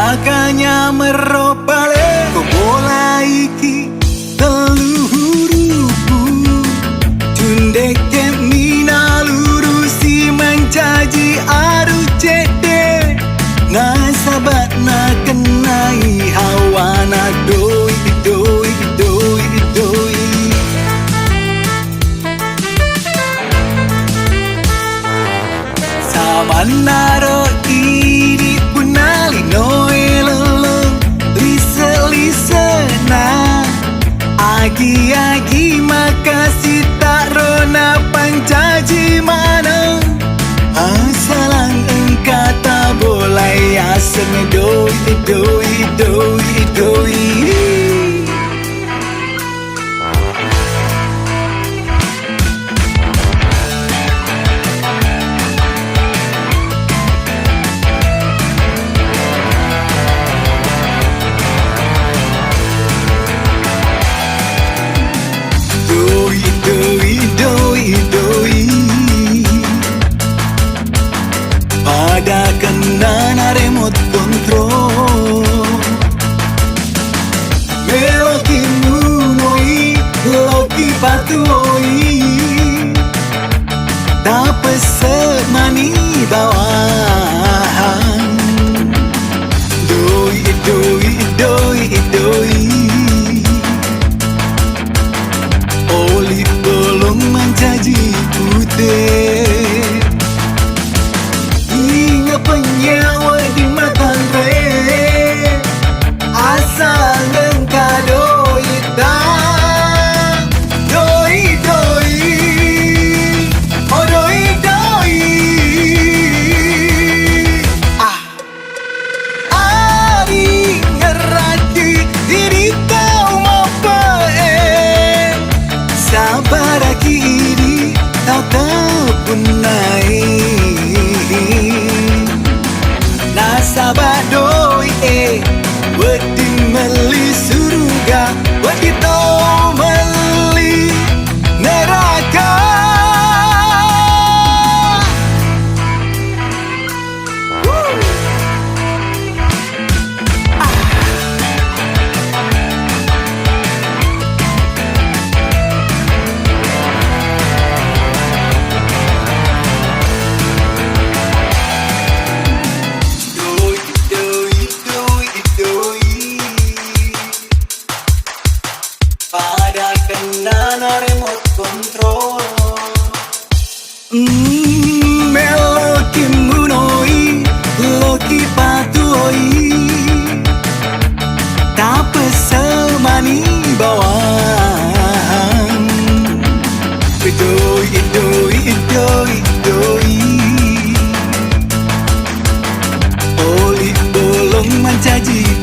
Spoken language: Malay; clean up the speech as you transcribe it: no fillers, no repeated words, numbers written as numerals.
Makanya meropale ko bola iki teluhuruku Tundeke mina lurusi mencaji aru cede Nasabat na kenai hawa na doi doi doi doi Samanaro iri punali noeleleng lise-lise na Agi-agi makasih tak rona pancaji mana Asalang engkau tak boleh aseng doi doi doi doi Pada kena remote control Meloki munoi Loki patuoi Tak pesemani bawahan Doi doi doi doi Oli tolong mencaji putih Penyawa di makan re Asal engkau doi dan Doi doi Oh doi doi Ari ngerati diri kau mau Sabar kiri tak pun naik Nasabah doi wedi meli surga wedi to meli neraka Pada kena remote control Meloki munoi Loki patuoi Tak pesemani bawahan Doi doi doi doi Oli tolong mencaji